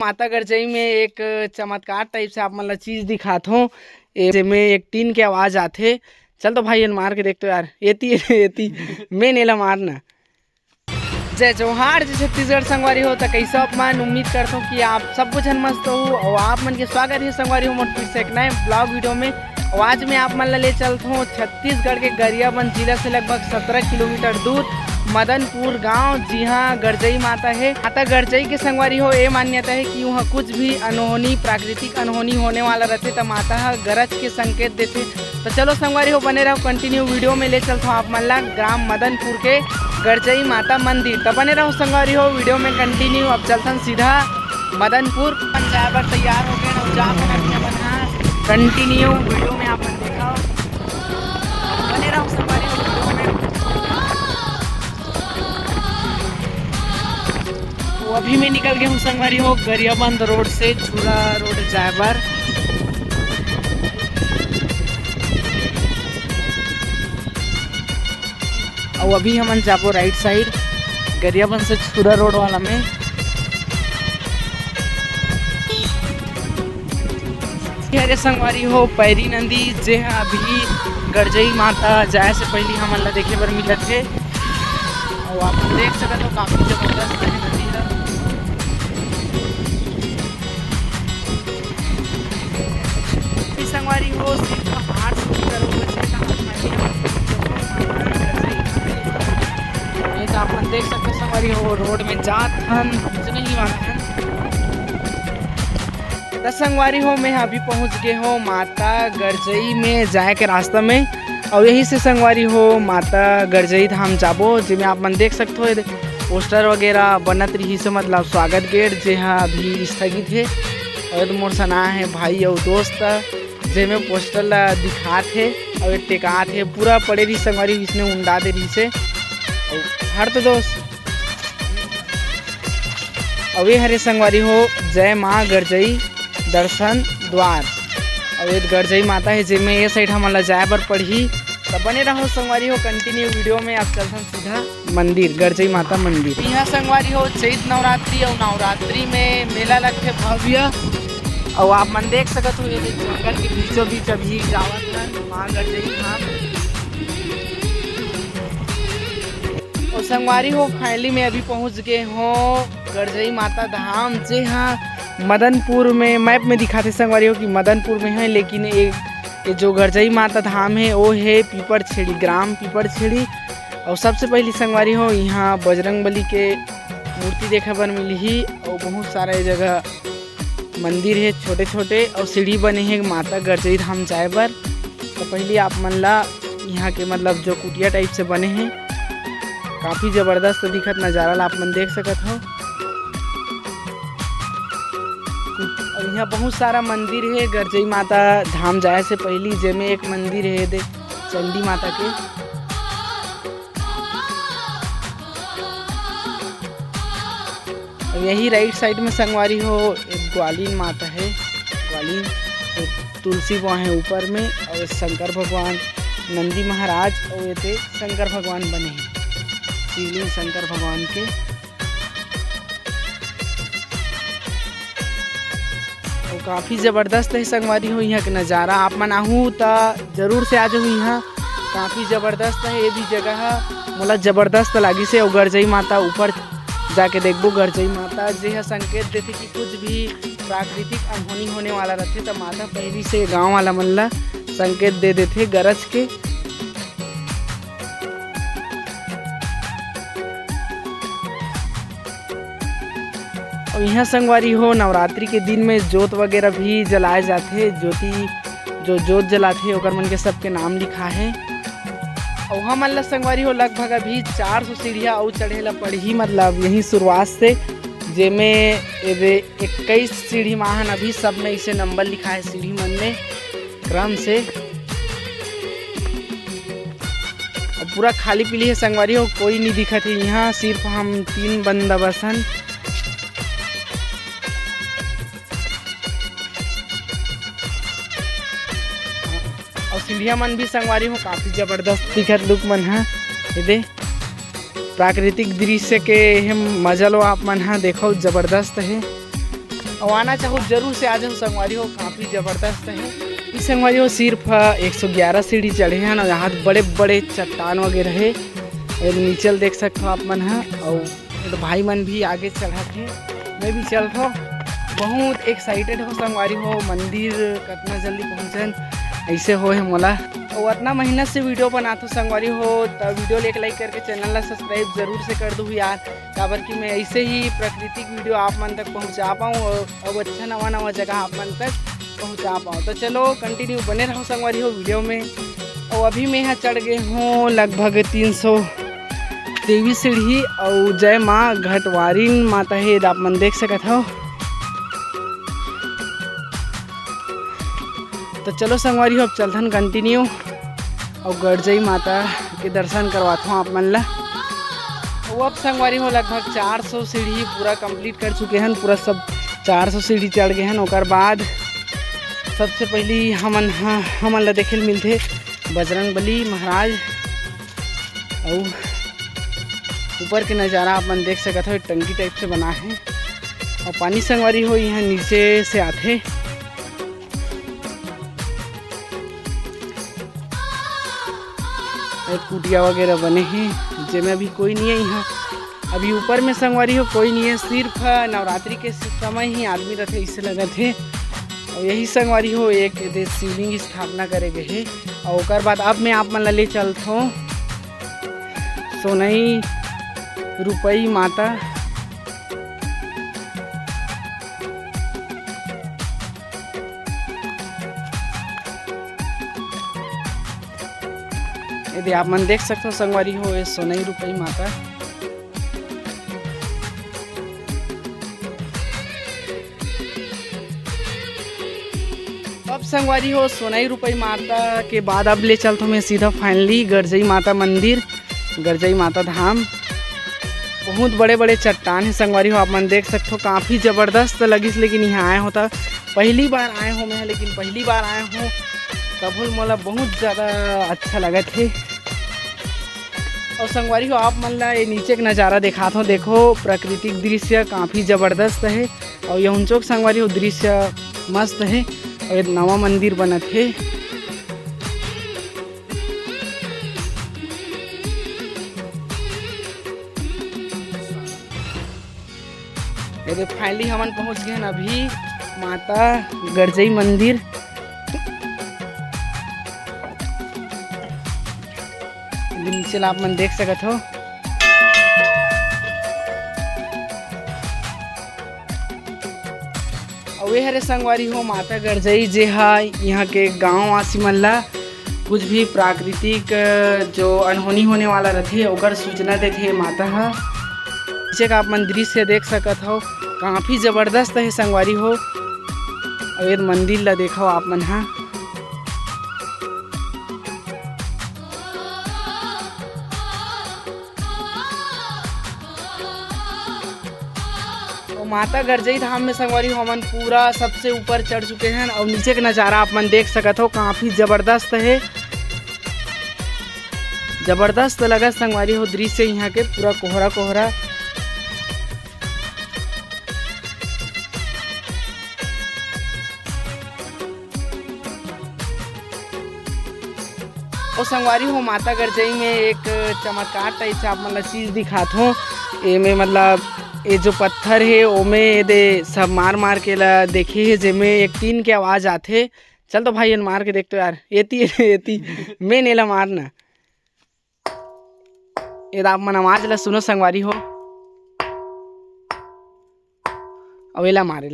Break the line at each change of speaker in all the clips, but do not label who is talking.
माता गरजई में एक चमत्कार टाइप से आप मतलब चीज दिखाता हूँ में एक टीन के आवाज आते। चल तो भाई मार के देखते यार एती मैं नेला मारना। जय जोहार जय छत्तीसगढ़ संगवारी हो तो कैसा अपमान उम्मीद करता हूँ कि आप सब कुछ मस्त हो और आप मन के स्वागत है संगवारी हो मोट फिर से एक नए ब्लॉग वीडियो में। आज मैं आप मन ले चलता हूँ छत्तीसगढ़ के गरियाबंद जिला से लगभग 17 किलोमीटर दूर मदनपुर गांव। जी हाँ, गरजई माता है। माता गरजई के संगवारी हो ये मान्यता है कि वहाँ कुछ भी अनहोनी प्राकृतिक अनहोनी होने वाला रहते तो माता गरज के संकेत देते। तो चलो संगवारी हो बने रहो कंटिन्यू वीडियो में ले चलता हूँ आप मन ला ग्राम मदनपुर के गरजई माता मंदिर। तो बने रहो संगवारी हो वीडियो में कंटिन्यू। अब चलता सीधा मदनपुर ड्राइवर तैयार हो गए कंटिन्यू वीडियो में आप देखा बने रहो संगवारी हो वीडियो में। तो अभी मैं निकल गया हूँ संगवारी हो गरियाबंद रोड से छुरा रोड जायबर। और अभी हम जाबो राइट साइड गरियाबंद से छुरा रोड वाला में। हरे संगवारी हो पैरी नंदी जे अभी गरजई माता जाए से पहले हमन ला देखे बर मिलत है। और आप देख सकते हो काफी जबरदस्त है नदी संगवारी हो आप देख सकते संगवारी हो रोड में जात हन नहीं वाला संगवारी हो मैं अभी पहुंच गए हो माता गरजई में जाए के रास्ता में। और यही से संगवारी हो माता गरजई धाम जाबो जिसमें आप मन देख सकते हो पोस्टर वगैरह बनत रही से मतलब स्वागत गेट जे हाँ अभी स्थगित है। और मोर सना है भाई और दोस्त जिसमें पोस्टर ला दिखात है और टेकात है पूरा पड़े रही संगवारी इसने उंडा दे रही से हर तो दोस्त। अवे हरे संगवारी हो जय माँ गरजई दर्शन द्वार और ये गरजई माता है जिसमें ये साइड हम जाए पर पढ़ी। तो बने रहो संगवारी हो कंटिन्यू वीडियो में। आप चलते सीधा मंदिर गरजई माता मंदिर। यहाँ संगवारी हो चैत नवरात्रि और नवरात्रि में मेला लगते भव्य। और आप मन देख सकते हो ये जंगल के बीचों बीच अभी जावत माँ गरजई धाम। और संगवारी हो फाइनली में अभी पहुँच गए हो गरजई माता धाम। जी हाँ, मदनपुर में मैप में दिखाते संगवारी हो कि मदनपुर में है, लेकिन एक जो गरजई माता धाम है वो है पीपरछेड़ी ग्राम पीपरछेड़ी। और सबसे पहली संगवारी हो यहाँ बजरंगबली के मूर्ति देखा बर मिली ही। और बहुत सारे जगह मंदिर है छोटे छोटे और सीढ़ी बने हैं माता गरजई धाम जाए बर। तो पहले आप मन ला यहाँ के मतलब जो कुटिया टाइप से बने हैं काफ़ी ज़बरदस्त दिखत नज़ारा आप मन देख सकते हो। और यहाँ बहुत सारा मंदिर है गरजई माता धाम जाए से पहली जेमे एक मंदिर है दे चंडी माता के। और यही राइट साइड में संगवारी हो एक ग्वालीन माता है। ग्वालीन तुलसी वहाँ है ऊपर में और शंकर भगवान नंदी महाराज और ये शंकर भगवान बने हैं शिवलिंग शंकर भगवान के। और काफ़ी ज़बरदस्त है संगवारी हो यहाँ के नज़ारा। आप मन आहूँ तो जरूर से आ जाओ यहाँ काफ़ी ज़बरदस्त है ये भी जगह मतलब ज़बरदस्त लगी से। और गरजई माता ऊपर जाके देखबो गरजई माता जे संकेत देते कि कुछ भी प्राकृतिक अनहोनी होने वाला रहते तो माता पहली से गाँव वाला मन ला संकेत दे देते गरज के। और यहाँ संगवारी हो नवरात्रि के दिन में जोत वगैरह भी जलाए जाते। ज्योति जो जोत जलाते ओकर मन के सबके नाम लिखा है। और हमन ला संगवारी हो लगभग अभी 400 सीढ़ियाँ और चढ़े ला पड़ी मतलब यही शुरुआत से जेमें 21 सीढ़ी माहन अभी सब में इसे नंबर लिखा है सीढ़ी मन में क्रम से। और पूरा खाली पीली है संगवारी हो कोई नहीं दिखत है यहाँ सिर्फ हम 3 बंदा बसन। और सीढ़िया मन भी संगवारी हो काफ़ी ज़बरदस्त दिखत लुक मन है ये प्राकृतिक दृश्य के मजा लो आप मन हाँ देखो जबरदस्त है। और आना चाहो जरूर से आ जाओ संगवारी हो, काफ़ी ज़बरदस्त है। इस संगवारी हो सिर्फ 111 सीढ़ी चढ़े हैं ना, यहाँ बड़े बड़े चट्टान वगैरह है। और नीचे देख सकते हो आप मन है। और तो भाई मन भी आगे चढ़ा थे, मैं भी चल था। बहुत एक्साइटेड हो संगवारी हो, मंदिर कितना जल्दी पहुँचन ऐसे हो है मोला। और इतना मेहनत से वीडियो बनाता हूँ संगवारी हो, तो वीडियो एक लाइक करके चैनल ला सब्सक्राइब जरूर से कर दूँ यार, काबर कि मैं ऐसे ही प्राकृतिक वीडियो आप मन तक पहुँचा पाऊँ और अच्छा नवा जगह आप मन तक पहुँचा पाऊँ। तो चलो कंटिन्यू बने रहो संगवारी हो वीडियो में। और अभी मैं यहाँ चढ़ गए हूँ लगभग 323 सीढ़ी। और जय माँ घटवारिन माता है, आप मन देख सकत हो। तो चलो संगवारी हो अब चलथन कंटिन्यू और गरजई माता के दर्शन करवाता हूँ आप मन ला। वो अब संगवारी हो लगभग 400 सीढ़ी पूरा कंप्लीट कर चुके हैं, पूरा सब 400 सीढ़ी चढ़ गए हैं। और बाद सबसे पहली हमन ला देखे मिलते बजरंगबली महाराज। और ऊपर के नज़ारा आप मन देख सकते हो, टंकी टाइप से बना है। और पानी संगवारी हो यहाँ नीचे से आते। कुटिया वगैरह बने हैं जिसमें अभी कोई नहीं है यहाँ। अभी ऊपर में संगवारी हो कोई नहीं है, सिर्फ नवरात्रि के समय ही आदमी रहते इससे लगे थे। और यही संगवारी हो एक शिवलिंग स्थापना करे गए है। और उसके बाद अब मैं आप मन ले चलता हूँ सोनई रुपई माता। यदि आप मन देख सकते हो संगवारी हो ये सोनई रुपई माता। अब संगवारी हो सोनई रुपई माता के बाद अब ले चलता हूँ मैं सीधा फाइनली गरजई माता मंदिर, गरजई माता धाम। बहुत बड़े बड़े चट्टान है संगवारी हो, आप मन देख सकते हो, काफ़ी ज़बरदस्त लगी। लेकिन यहाँ आए होता पहली बार आए हो मैं, लेकिन पहली बार आए हूँ तब मोला बहुत ज़्यादा अच्छा लगा थे। और संगवारी हो आप मन ला ये नीचे का नज़ारा दिखाता हूँ, देखो प्राकृतिक दृश्य काफ़ी ज़बरदस्त है। और यह चौक संगवारी हो दृश्य मस्त है। और एक नवा मंदिर बनत है। ये फाइनली हमन पहुँच गए हैं अभी माता गरजई मंदिर। नीचे आप मन देख सकते हो। और ये हरे संगवारी हो माता गरजई जे है यहाँ के गांव वासी मन ला कुछ भी प्राकृतिक जो अनहोनी होने वाला रहते ओकर सूचना देते माता है। नीचे का आप मन दृश्य देख सकते हो, काफ़ी ज़बरदस्त है संगवारी हो। और ये मंदिर ला देखो आप मन हा। माता गरजई धाम में संगवारी हो हमन पूरा सबसे ऊपर चढ़ चुके हैं। और नीचे का नज़ारा आप मन देख सकते हो, काफ़ी ज़बरदस्त है, ज़बरदस्त लगा संगवारी हो दृश्य यहाँ के, पूरा कोहरा कोहरा। और संगवारी हो माता गरजई में एक चमत्कार टाइप से आप मतलब चीज़ दिखाता हूँ। ये में मतलब ये जो पत्थर है ओमे दे सब मार मार के ला देखे है, जेमे एक टीन के आवाज़ आते। चल तो भाई मार के देखते यार, एती मैं नेला मारना। ये आप मन आवाज ला सुनो संगवारी हो। अवेला मार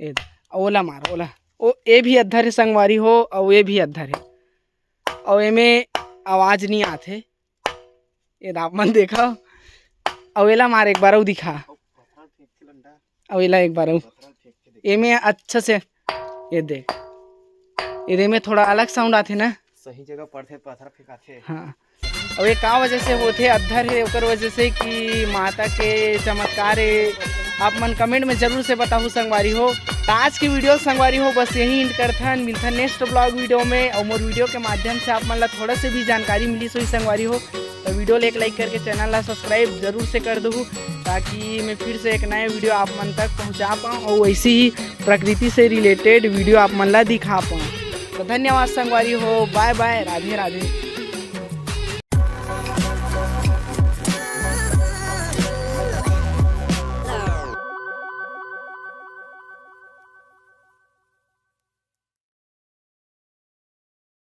ए ओला मार ओला ओ ये भी अद्धर है संगवारी हो। और ये भी अद्धर है और एमे आवाज नहीं आते। ये आप मन देखा अवेला मार एक बार दिखा अवेला एक बार एमे अच्छा से ये देख ये में थोड़ा अलग साउंड आते ना,
सही जगह पड़ते पत्थर फेंकाते।
हाँ और ये का वजह से होते अद्धर है ओकर वजह से कि माता के चमत्कार है। आप मन कमेंट में जरूर से बताओ संगवारी हो। आज की वीडियो संगवारी हो बस यही इंड करथन, मिलता नेक्स्ट ब्लॉग वीडियो में। और मोर वीडियो के माध्यम से आप मन ला थोड़ा से भी जानकारी मिली सोई संगवारी हो तो वीडियो एक लाइक करके चैनल ला सब्सक्राइब जरूर से कर दो। ताकि मैं फिर से एक नए वीडियो आप मन तक पहुंचा पाऊँ और वैसी ही प्रकृति से रिलेटेड वीडियो आप मन ला दिखा पाऊँ। तो धन्यवाद संगवारी हो, बाय बाय, राधे राधे।